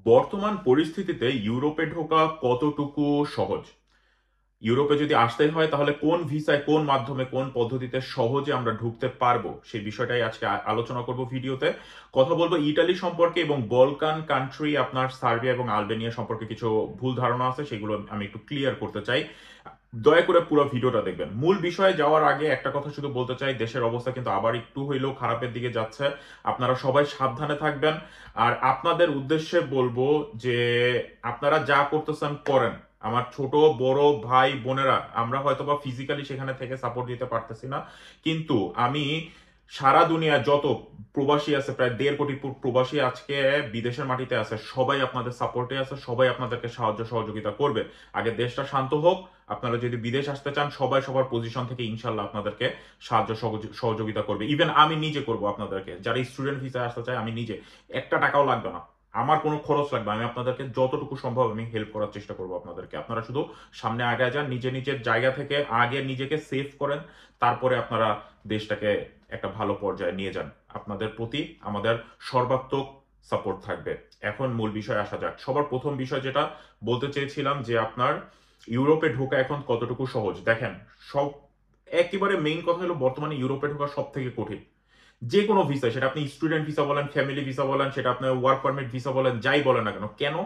বর্তমান পরিস্থিতিতে ইউরোপে ঢোকা কতটুকু সহজ? ইউরোপে যদি আসতে হয় তাহলে কোন ভিসায়, কোন মাধ্যমে, কোন পদ্ধতিতে সহজে আমরা ঢুকতে পারবো সেই বিষয়টাই আজকে আলোচনা করব ভিডিওতে। কথা বলবো ইটালি সম্পর্কে এবং বলকান কান্ট্রি আপনার সার্বিয়া এবং আলবেনিয়া সম্পর্কে কিছু ভুল ধারণা আছে সেগুলো আমি একটু ক্লিয়ার করতে চাই। দয়া করে পুরো ভিডিওটা দেখবেন। মূল বিষয়ে যাওয়ার আগে একটা কথা শুধু বলতে চাই, দেশের অবস্থা কিন্তু আবার একটু হইলেও খারাপের দিকে যাচ্ছে। আপনারা সবাই সাবধানে থাকবেন। আর আপনাদের উদ্দেশ্যে বলবো যে আপনারা যা করতেছেন করেন। আমার ছোট বড় ভাই বোনেরা আমরা হয়তোবা ফিজিক্যালি সেখানে থেকে সাপোর্ট দিতে পারতেছি না, কিন্তু আমি সারা দুনিয়া যত প্রবাসী আছে, প্রায় 1.5 কোটি প্রবাসী আজকে বিদেশের মাটিতে আছে, সবাই আপনাদের সাপোর্টে আছে, সবাই আপনাদেরকে সাহায্য সহযোগিতা করবে। আগে দেশটা শান্ত হোক। আপনারা যদি বিদেশ আসতে চান সবাই সবার পজিশন থেকে ইনশাল্লাহ আপনাদেরকে সাহায্য সহযোগিতা করবে। ইভেন আমি নিজে করব আপনাদেরকে, যারা স্টুডেন্ট ভিসায় আসতে চায় আমি নিজে, একটা টাকাও লাগবে না, আমার কোনো খরচ লাগবে, আমি আপনাদেরকে যতটুকু সম্ভব আমি হেল্প করার চেষ্টা করবো আপনাদেরকে। আপনারা শুধু সামনে আগে যান, নিজের জায়গা থেকে আগে নিজেকে সেভ করেন, তারপরে আপনারা দেশটাকে একটা ভালো পর্যায়ে নিয়ে যান। আপনাদের প্রতি আমাদের সর্বাত্মক সাপোর্ট থাকবে। এখন মূল বিষয়ে আসা যাক। সবার প্রথম বিষয় যেটা বলতে চেয়েছিলাম যে আপনার ইউরোপে ঢোকা এখন কতটুকু সহজ। দেখেন, সব একেবারে মেইন কথা হলো বর্তমানে ইউরোপে ঢোকা সব থেকে কঠিন। যে কোনো ভিসা, সেটা আপনি স্টুডেন্ট ভিসা বলেন, ফ্যামিলি ভিসা বলেন, সেটা আপনার ওয়ার্ক পারমিট ভিসা বলেন, যাই বলেন না কেন, কেন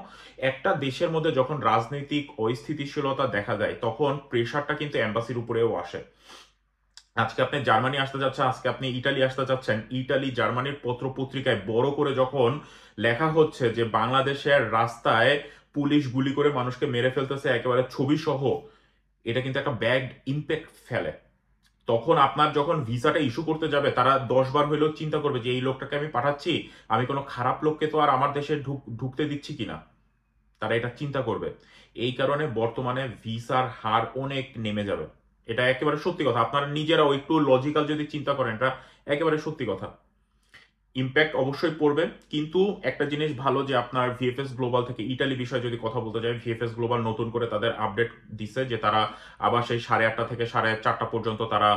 একটা দেশের মধ্যে যখন রাজনৈতিক অস্থিতিশীলতা দেখা যায় তখন প্রেশারটা কিন্তু এম্বাসির উপরেও আসে। আজকে আপনি জার্মানি আসতে যাচ্ছেন, আজকে আপনি ইটালি আসতে যাচ্ছেন, ইটালি জার্মানির পত্র পত্রিকায় বড় করে যখন লেখা হচ্ছে যে বাংলাদেশের রাস্তায় পুলিশ গুলি করে মানুষকে মেরে ফেলতেছে একেবারে ছবি সহ, এটা কিন্তু একটা ব্যাড ইম্প্যাক্ট ফেলে। তখন আপনার যখন ভিসাটা ইস্যু করতে যাবে তারা 10 বার হইলেও চিন্তা করবে যে এই লোকটাকে আমি পাঠাচ্ছি, আমি কোনো খারাপ লোককে তো আর আমার দেশে ঢুকতে দিচ্ছি কিনা, তারা এটা চিন্তা করবে। এই কারণে বর্তমানে ভিসার হার অনেক নেমে যাবে। এটা একেবারে সত্যি কথা, আপনারা নিজেরাও একটু লজিক্যাল যদি চিন্তা করেন, এটা একেবারে সত্যি কথা। ইম্প্যাক্ট অবশ্যই পড়বে, কিন্তু একটা জিনিস ভালো যে আপনার ভিএফএস গ্লোবাল থেকে ইটালি বিষয়ে যদি কথা বলতে যাই, ভিএফএস গ্লোবাল নতুন করে তাদের আপডেট দিছে যে তারা আবার সেই 8:30 থেকে 4:30 পর্যন্ত তারা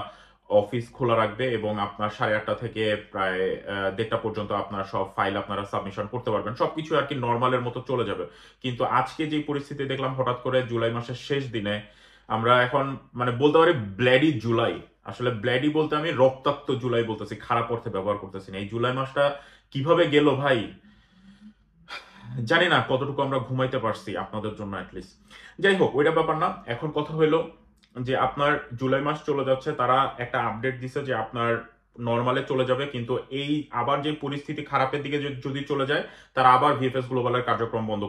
অফিস খোলা রাখবে এবং আপনার 8:30 থেকে প্রায় 1:30 পর্যন্ত আপনার সব ফাইল আপনারা সাবমিশন করতে পারবেন, সবকিছু আর কি নর্মালের মতো চলে যাবে। কিন্তু আজকে যে পরিস্থিতি দেখলাম হঠাৎ করে জুলাই মাসের শেষ দিনে, আমরা এখন মানে বলতে পারি ব্ল্যাডি জুলাই। আসলে ব্ল্যাডি বলতে আমি রক্তাক্ত জুলাই বলতেছি, খারাপ অর্থে ব্যবহার করতেছি না। এই জুলাই মাসটা কিভাবে গেল ভাই, জানি না কতটুকু আমরা ঘুমাইতে পারছি আপনাদের জন্য অ্যাটলিস্ট। যাই হোক, ওইটা ব্যাপার না। এখন কথা হইলো যে আপনার জুলাই মাস চলে যাচ্ছে, তারা একটা আপডেট দিছে যে আপনার নর্মালে চলে যাবে, কিন্তু এই আবার যে পরিস্থিতি খারাপের দিকে যদি চলে যায় তারা আবার ভিএফএস গ্লোবালের কার্যক্রম বন্ধ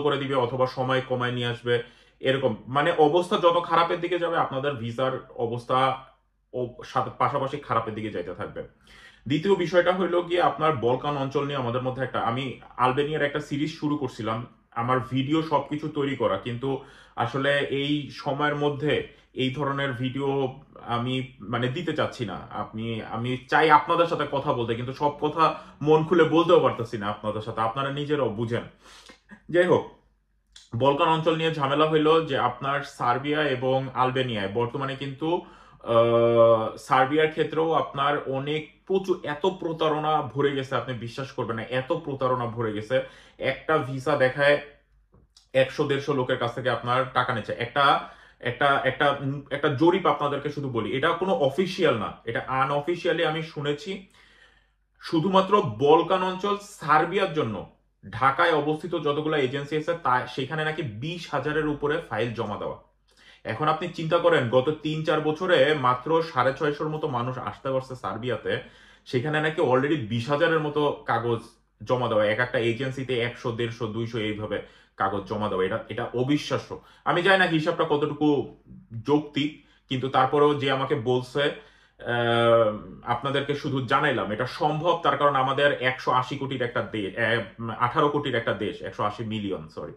করে দিবে অথবা সময় কমায় নিয়ে আসবে। এরকম মানে অবস্থা যত খারাপের দিকে যাবে আপনাদের ভিসার অবস্থা ও সাথে পাশাপাশি খারাপের দিকে যাইতে থাকবে। দ্বিতীয় বিষয়টা হইলো গিয়ে আপনার বলকান অঞ্চল নিয়ে আমাদের মধ্যে একটা, আমি আলবেনিয়ার একটা সিরিজ শুরু করছিলাম, আমার ভিডিও সবকিছু তৈরি করা, কিন্তু আসলে এই সময়ের মধ্যে এই ধরনের ভিডিও আমি মানে দিতে চাচ্ছি না। আমি চাই আপনাদের সাথে কথা বলতে, কিন্তু সব কথা মন খুলে বলতেও পারতেছি না আপনাদের সাথে, আপনারা নিজেরাও বুঝেন। যাই হোক, বলকান অঞ্চল নিয়ে ঝামেলা হইলো যে আপনার সার্বিয়া এবং আলবেনিয়ায় বর্তমানে কিন্তু সার্বিয়ার ক্ষেত্রেও আপনার অনেক প্রচুর এত প্রতারণা ভরে গেছে, আপনি বিশ্বাস করবেন না, এত প্রতারণা ভরে গেছে। একটা ভিসা দেখায় 100-150 লোকের কাছ থেকে আপনার টাকা নিচ্ছে। একটা একটা একটা একটা জরিপ আপনাদেরকে শুধু বলি, এটা কোনো অফিসিয়াল না, এটা আনঅফিসিয়ালি আমি শুনেছি। শুধুমাত্র বলকান অঞ্চল সার্বিয়ার জন্য ঢাকায় অবস্থিত যতগুলো এজেন্সি আছে তা সেখানে নাকি 20,000-এর উপরে ফাইল জমা দেওয়া। এখন আপনি চিন্তা করেন গত 3-4 বছরে মাত্র 650-র মতো মানুষ আসতে পারছে সার্বিয়াতে, সেখানে নাকি অলরেডি 20,000-এর মতো কাগজ জমা দেওয়া, এক একটা এজেন্সিতে 100, 150, 200 এইভাবে কাগজ জমা দেওয়া। এটা এটা অবিশ্বাস্য। আমি জানি না হিসাবটা কতটুকু যৌক্তিক, কিন্তু তারপরেও যে আমাকে বলছে, আহ, আপনাদেরকে শুধু জানাইলাম এটা সম্ভব, তার কারণ আমাদের 180 কোটির একটা দেশ, 18 কোটির একটা দেশ, 180 মিলিয়ন, সরি,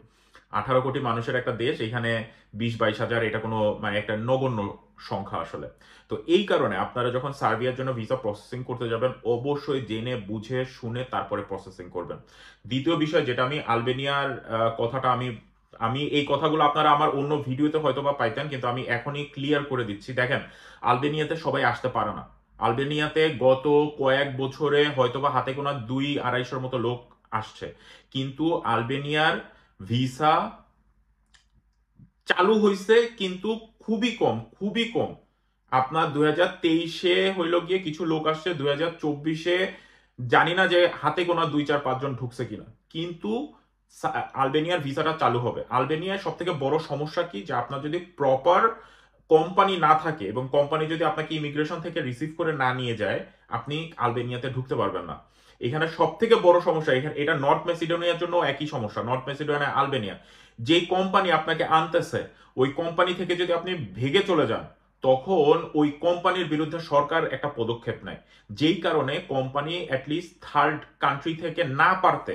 18 কোটি মানুষের একটা দেশ, এখানে 20-22 হাজার, এটা কোনো মানে একটা নগণ্য সংখ্যা আসলে। তো এই কারণে আপনারা যখন সার্বিয়ার জন্য ভিসা প্রসেসিং করতে যাবেন অবশ্যই জেনে বুঝে শুনে তারপরে প্রসেসিং করবেন। দ্বিতীয় বিষয় যেটা আমি আলবেনিয়ার কথাটা আমি আমি এই কথাগুলো আপনারা আমার অন্য ভিডিওতে হয়তো বা পাইতেন, কিন্তু আমি এখনই ক্লিয়ার করে দিচ্ছি। দেখেন, আলবেনিয়াতে সবাই আসতে পারে না। আলবেনিয়াতে গত কয়েক বছরে হয়তোবা হাতে গোনা 200-250-র মতো লোক আসছে, কিন্তু আলবেনিয়ার ভিসা চালু হয়েছে কিন্তু খুবই কম, খুবই কম। আপনার 2023-এ হইল গিয়ে কিছু লোক আসছে, 2024-এ জানি না যে হাতে গোনা 2-4-5 জন ঢুকছে কিনা, কিন্তু আলবেনিয়ার ভিসাটা চালু হবে। আলবেনিয়ার সব থেকে বড় সমস্যা কি, যে আপনার যদি প্রপার কোম্পানি না থাকে এবং কোম্পানি যদি আপনাকে ইমিগ্রেশন থেকে রিসিভ করে না নিয়ে যায়, আপনি আলবেনিয়াতে ঢুকতে পারবেন না। এখানে সব থেকে বড় সমস্যা, এখানে এটা নর্থ মেসিডোনিয়ার জন্য একই সমস্যা। নর্থ মেসিডোনিয়া, আলবেনিয়া, যেই কোম্পানি আপনাকে আনতেছে ওই কোম্পানি থেকে যদি আপনি ভেগে চলে যান, তখন ওই কোম্পানির বিরুদ্ধে সরকার একটা পদক্ষেপ নেয়, যেই কারণে কোম্পানি অ্যাটলিস্ট থার্ড কান্ট্রি থেকে না পারতে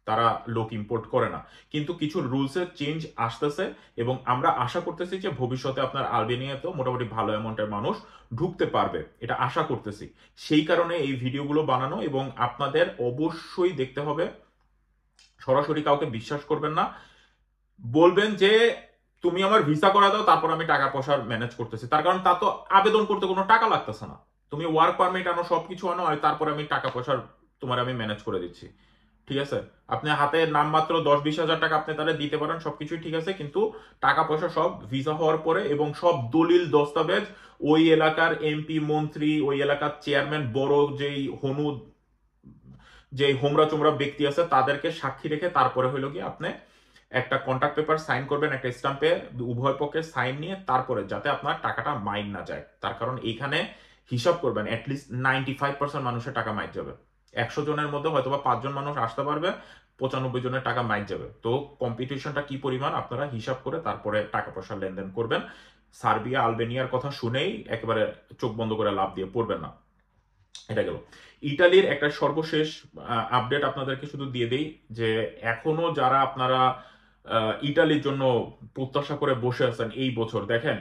তারা লোক ইম্পোর্ট করে না। কিন্তু কিছু রুলসের চেঞ্জ আসতেছে এবং আমরা আশা করতেছি যে ভবিষ্যতে আপনার আলবেনিয়াতেও মোটামুটি ভালো অ্যামাউন্টের মানুষ ঢুকতে পারবে, এটা আশা করতেছি। সেই কারণে এই ভিডিওগুলো বানানো, এবং আপনাদের অবশ্যই দেখতে হবে, সরাসরি কাউকে বিশ্বাস করবেন না। বলবেন যে তুমি আমার ভিসা করা দাও, তারপর আমি টাকা পয়সা ম্যানেজ করতেছি। তার কারণ তা তো আবেদন করতে কোনো টাকা লাগতেছে না, তুমি ওয়ার্ক পারমিট আনো, সবকিছু আনো, আর তারপর আমি টাকা পয়সার তোমার আমি ম্যানেজ করে দিচ্ছি। ঠিক আছে, আপনি হাতে নামমাত্র 10-20 হাজার টাকা আপনি তাহলে দিতে পারেন, সবকিছুই ঠিক আছে, কিন্তু টাকা পয়সা সব ভিসা হওয়ার পরে, এবং সব দলিল দস্তাবেজ ওই এলাকার এমপি, মন্ত্রী, ওই এলাকার চেয়ারম্যান, বড় যেই হনু, যে হোমরা চোমরা ব্যক্তি আছে, তাদেরকে সাক্ষী রেখে তারপরে হইলো গিয়ে আপনি একটা কন্ট্রাক্ট পেপার সাইন করবেন, একটা স্টাম্পে উভয় পক্ষের সাইন নিয়ে, তারপরে যাতে আপনার টাকাটা মাইন না যায়। তার কারণ এইখানে হিসাব করবেন অ্যাটলিস্ট 95% মানুষের টাকা মাইট যাবে। 100 জনের মধ্যে হয়তো বা 5 জন মানুষ আসতে পারবে, 95 জনের টাকা মাইট যাবে। তো কম্পিটিশনটা কি পরিমাণ আপনারা হিসাব করে তারপরে টাকা পয়সা লেনদেন করবেন। সার্বিয়া, আলবেনিয়ার কথা শুনেই একেবারে চোখ বন্ধ করে লাভ দিয়ে পড়বেন না। এটা গেল। ইটালির একটা সর্বশেষ আপডেট আপনাদেরকে শুধু দিয়ে দেই, যে এখনো যারা আপনারা ইটালির জন্য প্রত্যাশা করে বসে আছেন এই বছর, দেখেন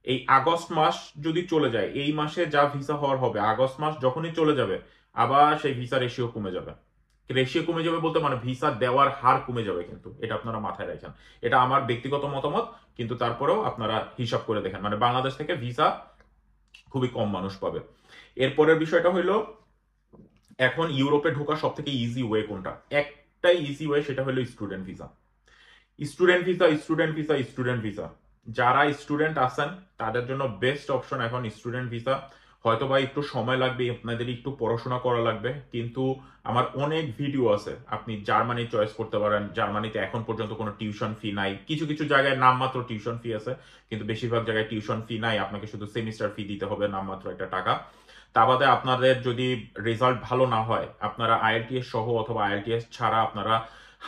এই আগস্ট মাস যদি চলে যায়, এই মাসে যা ভিসা হওয়ার হবে, আগস্ট মাস যখনই চলে যাবে আবার সেই ভিসা রেশিও কমে যাবে। রেশিও কমে যাবে বলতে মানে ভিসা দেওয়ার হার কমে যাবে, কিন্তু এটা আপনারা মাথায় রাখেন। এটা আমার ব্যক্তিগত মতামত, কিন্তু তারপরেও আপনারা হিসাব করে দেখেন, মানে বাংলাদেশ থেকে ভিসা খুবই কম মানুষ পাবে। এরপরের বিষয়টা হইলো, এখন ইউরোপে ঢোকা সব থেকে ইজি ওয়ে কোনটা? একটাই ইজি ওয়ে, সেটা হলো student visa. Student visa, student visa, student visa. যারা স্টুডেন্ট আছেন তাদের জন্য বেস্ট অপশন এখন স্টুডেন্ট ভিসা। হয়তো বা একটু সময় লাগবে, আপনাদের একটু পড়াশোনা করা লাগবে, কিন্তু আমার অনেক ভিডিও আছে, আপনি জার্মানি চয়েস করতে পারেন। জার্মানিতে এখন পর্যন্ত কোনো টিউশন ফি নাই, কিছু কিছু জায়গায় নামমাত্র টিউশন ফি আছে, কিন্তু বেশিরভাগ জায়গায় টিউশন ফি নাই, আপনাকে শুধু সেমিস্টার ফি দিতে হবে নামমাত্র একটা টাকা। তা বাদে আপনাদের যদি রেজাল্ট ভালো না হয়, আপনারা আইএলটিএস সহ অথবা আইএলটিএস ছাড়া আপনারা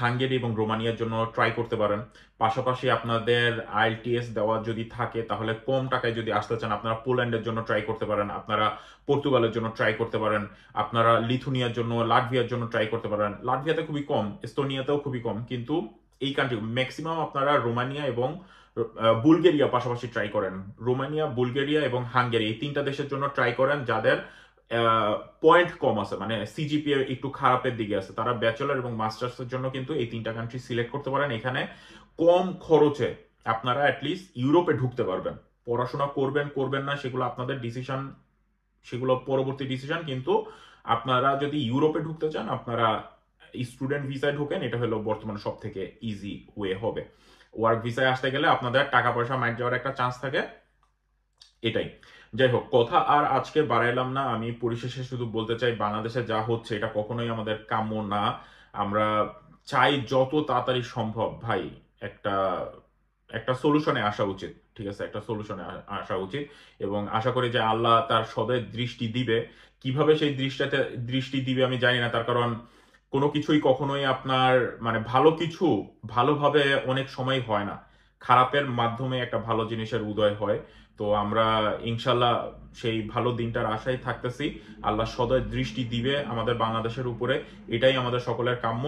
হাঙ্গেরি এবং রোমানিয়ার জন্য ট্রাই করতে পারেন। পাশাপাশি আপনাদের আইএলটিএস দেওয়া যদি থাকে, তাহলে কম টাকায় যদি আসতে চান, আপনারা পোল্যান্ডের জন্য ট্রাই করতে পারেন, আপনারা পর্তুগালের জন্য ট্রাই করতে পারেন, আপনারা লিথুনিয়ার জন্য, লাটভিয়ার জন্য ট্রাই করতে পারেন। লাটভিয়াতে খুবই কম, এস্তোনিয়াতেও খুবই কম, কিন্তু এই কান্ট্রি ম্যাক্সিমাম আপনারা রোমানিয়া এবং বুলগেরিয়া পাশাপাশি ট্রাই করেন। রোমানিয়া, বুলগেরিয়া এবং হাঙ্গেরি, এই 3টা দেশের জন্য ট্রাই করেন যাদের পয়েন্ট কম আছে, মানে সিজিপিএ একটু খারাপের দিকে আছে, তারা ব্যাচেলর এবং মাস্টার্সের জন্য কিন্তু এই 3টা কান্ট্রি সিলেক্ট করতে পারেন। এখানে কম খরচে আপনারা অ্যাটলিস্ট ইউরোপে ঢুকতে পারবেন। পড়াশোনা করবেন করবেন না সেগুলো আপনাদের ডিসিশন, সেগুলো পরবর্তী ডিসিশন, কিন্তু আপনারা যদি ইউরোপে ঢুকতে চান, আপনারা স্টুডেন্ট ভিসায় ঢোকেন, এটা হলো বর্তমানে সব থেকে ইজি ওয়ে হবে। ওয়ার্ক ভিসায় আসতে গেলে আপনাদের টাকা পয়সা মাইট যাওয়ার একটা চান্স থাকে, এটাই। যাই হোক, কথা আর আজকে বাড়াইলাম না, আমি পরিশেষে শুধু বলতে চাই, বাংলাদেশে যা হচ্ছে এটা কখনোই আমাদের কাম্য না। আমরা চাই যত তাড়াতাড়ি সম্ভব ভাই একটা একটা সলিউশনে আসা উচিত। ঠিক আছে, একটা সলিউশনে আসা উচিত, এবং আশা করি যে আল্লাহ তার সদয় দৃষ্টি দিবে। কিভাবে সেই দৃষ্টি দিবে আমি জানি না, তার কারণ কোনো কিছুই কখনোই আপনার মানে ভালো কিছু ভালোভাবে অনেক সময় হয় না, খারাপের মাধ্যমে একটা ভালো জিনিসের উদয় হয়। তো আমরা ইনশাল্লাহ সেই ভালো দিনটার আশায় থাকতেছি। আল্লাহ সদয় দৃষ্টি দিবে আমাদের বাংলাদেশের উপরে, এটাই আমাদের সকলের কাম্য।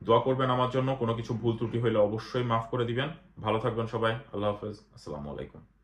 দোয়া করবেন আমার জন্য, কোনো কিছু ভুল ত্রুটি হইলে অবশ্যই মাফ করে দিবেন। ভালো থাকবেন সবাই, আল্লাহ হাফেজ, আসসালামু আলাইকুম।